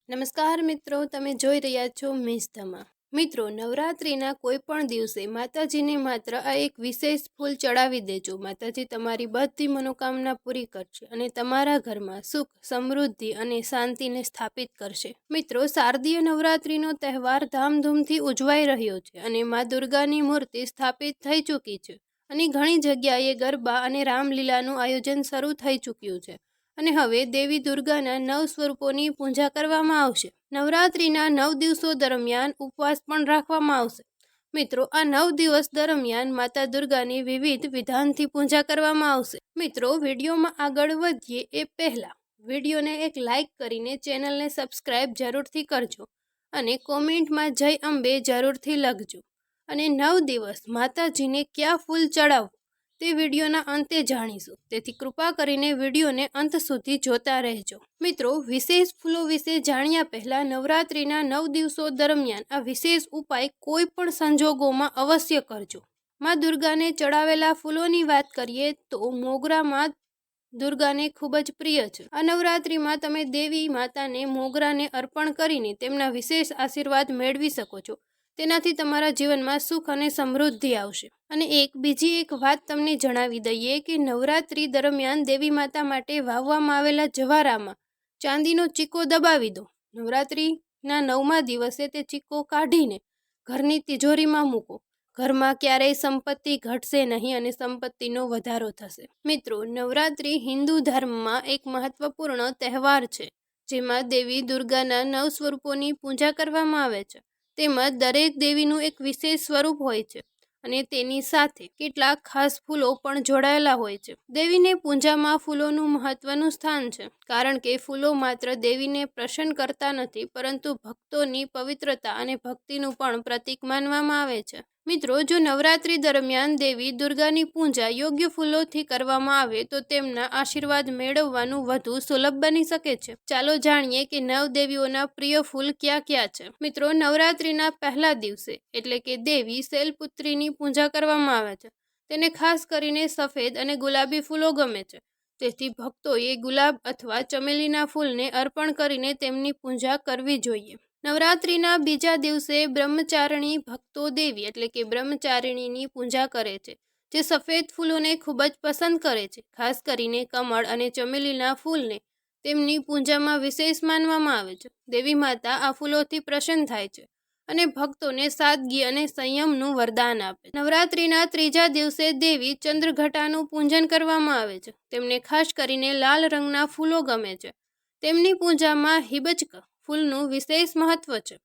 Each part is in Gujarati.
નમસ્કાર મિત્રો, તમે જોઈ રહ્યા છો મિસધમા. મિત્રો, નવરાત્રિના કોઈ પણ દિવસે માતાજીને માત્ર આ એક વિશેષ ફૂલ ચડાવી દેજો. માતાજી તમારી બધી મનોકામના પૂરી કરશે અને તમારા ઘરમાં સુખ, સમૃદ્ધિ અને શાંતિને સ્થાપિત કરશે. મિત્રો, શારદીય નવરાત્રિનો તહેવાર ધામધૂમથી ઉજવાઈ રહ્યો છે અને મા દુર્ગાની મૂર્તિ સ્થાપિત થઈ ચૂકી છે અને ઘણી જગ્યાએ ગરબા અને રામલીલાનું આયોજન શરૂ થઈ ચૂક્યું છે. અને હવે દેવી દુર્ગાના 9 સ્વરૂપોની પૂજા કરવામાં આવશે. નવરાત્રિના 9 દિવસો દરમિયાન ઉપવાસ પણ રાખવામાં આવશે. મિત્રો, આ 9 દિવસ દરમિયાન માતા દુર્ગાની વિવિધ વિધાનથી પૂજા કરવામાં આવશે. મિત્રો, વિડીયોમાં આગળ વધીએ એ પહેલાં વિડીયોને એક લાઇક કરીને ચેનલને સબસ્ક્રાઇબ જરૂરથી કરજો અને કોમેન્ટમાં જય અંબે જરૂરથી લખજો. અને 9 દિવસ માતાજીને ક્યાં ફૂલ ચડાવવું તે વિડીયોના અંતે જાણીશું, તેથી કૃપા કરીને વિડીયોને અંત સુધી જોતા રહેજો. મિત્રો, વિશેષ ફૂલો વિશે જાણ્યા પહેલા નવરાત્રિના 9 દિવસો દરમિયાન આ વિશેષ ઉપાય કોઈ પણ સંજોગોમાં અવશ્ય કરજો. માં દુર્ગાને ચડાવેલા ફૂલોની વાત કરીએ તો મોગરા માં દુર્ગાને ખૂબ જ પ્રિય છે. આ નવરાત્રિમાં તમે દેવી માતાને મોગરાને અર્પણ કરીને તેમના વિશેષ આશીર્વાદ મેળવી શકો છો. તેનાથી તમારા જીવનમાં સુખ અને સમૃદ્ધિ આવશે. અને બીજી એક વાત તમને જણાવી દઈએ કે નવરાત્રિ દરમિયાન દેવી માતા માટે વાવવામાં આવેલા જવારામાં ચાંદીનો ચીક્કો દબાવી દો. નવરાત્રિના 9મા દિવસે તે ચીક્કો કાઢીને ઘરની તિજોરીમાં મૂકો. ઘરમાં ક્યારેય સંપત્તિ ઘટશે નહીં અને સંપત્તિનો વધારો થશે. મિત્રો, નવરાત્રિ હિન્દુ ધર્મમાં એક મહત્વપૂર્ણ તહેવાર છે, જેમાં દેવી દુર્ગાના 9 સ્વરૂપોની પૂજા કરવામાં આવે છે. તેમાં દરેક દેવીનું એક વિશેષ સ્વરૂપ હોય છે અને તેની સાથે કેટલાક ખાસ ફૂલો પણ જોડાયેલા હોય છે. દેવીને પૂજામાં ફૂલોનું મહત્વનું સ્થાન છે, કારણ કે ફૂલો માત્ર દેવીને પ્રસન્ન કરતા નથી, પરંતુ ભક્તોની પવિત્રતા અને ભક્તિનું પણ પ્રતીક માનવામાં આવે છે. મિત્રો, જો નવરાત્રિ દરમિયાન દેવી દુર્ગાની પૂજા યોગ્ય ફૂલોથી કરવામાં આવે તો તેમના આશીર્વાદ મેળવવાનું વધુ સુલભ બની શકે છે. ચાલો જાણીએ કે 9 દેવીઓના પ્રિય ફૂલ ક્યાં ક્યાં છે. મિત્રો, નવરાત્રિના પહેલા દિવસે એટલે કે દેવી શૈલપુત્રીની પૂજા કરવામાં આવે છે. તેને ખાસ કરીને સફેદ અને ગુલાબી ફૂલો ગમે છે, તેથી ભક્તોએ ગુલાબ અથવા ચમેલીના ફૂલને અર્પણ કરીને તેમની પૂજા કરવી જોઈએ. નવરાત્રિના બીજા દિવસે બ્રહ્મચારિણી ભક્તો દેવી એટલે કે બ્રહ્મચારિણીની પૂજા કરે છે, જે સફેદ ફૂલોને ખૂબ જ પસંદ કરે છે. ખાસ કરીને કમળ અને ચમેલીના ફૂલને તેમની પૂજામાં વિશેષ માનવામાં આવે છે. દેવી માતા આ ફૂલોથી પ્રસન્ન થાય છે અને ભક્તોને સાદગી અને સંયમનું વરદાન આપે છે. નવરાત્રિના ત્રીજા દિવસે દેવી ચંદ્રઘટાનું પૂજન કરવામાં આવે છે. તેમને ખાસ કરીને લાલ રંગના ફૂલો ગમે છે. તેમની પૂજામાં હિબચક ફૂલનું વિશેષ મહત્વ છે.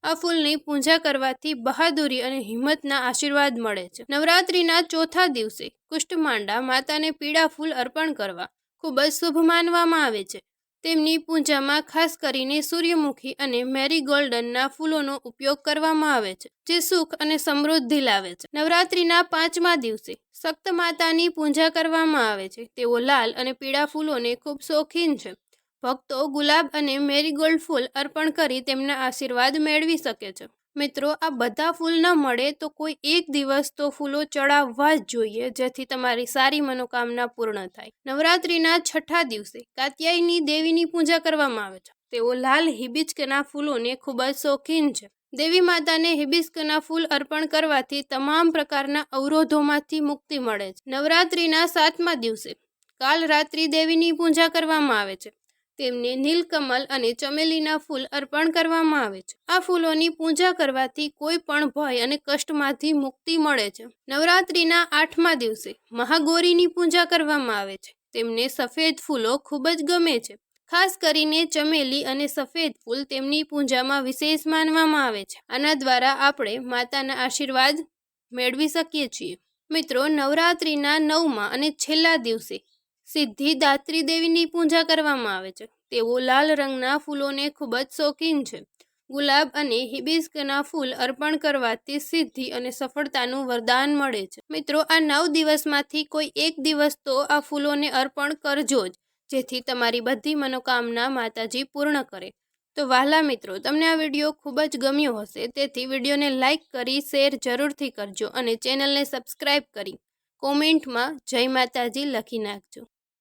આ ફૂલની પૂજા કરવાથી બહાદુરી અને હિંમતના આશીર્વાદ મળે છે. નવરાત્રિના ચોથા દિવસે કુષ્ઠમાંડા માતાને પીળા ફૂલ અર્પણ કરવા ખૂબ જ શુભ માનવામાં આવે છે. તેમની પૂજામાં ખાસ કરીને સૂર્યમુખી અને મેરીગોલ્ડનના ફૂલોનો ઉપયોગ કરવામાં આવે છે, જે સુખ અને સમૃદ્ધિ લાવે છે. નવરાત્રિના 5મા દિવસે શક્ત માતાની પૂજા કરવામાં આવે છે. તેઓ લાલ અને પીળા ફૂલોને ખૂબ શોખીન છે. ભક્તો ગુલાબ અને મેરીગોલ્ડ ફૂલ અર્પણ કરી તેમના આશીર્વાદ મેળવી શકે છે. મિત્રો, આ બધા ફૂલ ન મળે તો કોઈ એક દિવસ તો ફૂલો ચડાવવા જ જોઈએ, જેથી તમારી સારી મનોકામના પૂર્ણ થાય. નવરાત્રિના 6ઠા દિવસે કાત્યાયની દેવીની પૂજા કરવામાં આવે છે. તેઓ લાલ હિબિસ્કના ફૂલોને ખૂબ જ શોખીન છે. દેવી માતાને હિબિસ્કના ફૂલ અર્પણ કરવાથી તમામ પ્રકારના અવરોધોમાંથી મુક્તિ મળે છે. નવરાત્રિના 7મા દિવસે કાલરાત્રિ દેવીની પૂજા કરવામાં આવે છે. તેમને નીલકમલ અને ચમેલીના ફૂલ અર્પણ કરવામાં આવે છે. આ ફૂલોની પૂજા કરવાથી કોઈ પણ ભય અને કષ્ટમાંથી મુક્તિ મળે છે. નવરાત્રિના 8મા દિવસે મહાગૌરીની પૂજા કરવામાં આવે છે. તેમને સફેદ ફૂલો ખૂબ જ ગમે છે. ખાસ કરીને ચમેલી અને સફેદ ફૂલ તેમની પૂજામાં વિશેષ માનવામાં આવે છે. આના દ્વારા આપણે માતાના આશીર્વાદ મેળવી શકીએ છીએ. મિત્રો, નવરાત્રિના 9મા અને છેલ્લા દિવસે સિદ્ધિદાત્રી દેવીની પૂજા કરવામાં આવે છે. તેઓ લાલ રંગના ફૂલોને ખૂબ જ શોખીન છે. ગુલાબ અને હિબિસ્કના ફૂલ અર્પણ કરવાથી સિદ્ધિ અને સફળતાનું વરદાન મળે છે. મિત્રો, આ 9 દિવસમાંથી કોઈ એક દિવસ તો આ ફૂલોને અર્પણ કરજો જ, જેથી તમારી બધી મનોકામના માતાજી પૂર્ણ કરે. તો વહાલા મિત્રો, તમને આ વિડીયો ખૂબ જ ગમ્યો હશે, તેથી વિડીયોને લાઇક કરી શેર જરૂરથી કરજો અને ચેનલને સબસ્ક્રાઇબ કરી કોમેન્ટમાં જય માતાજી લખી નાખજો.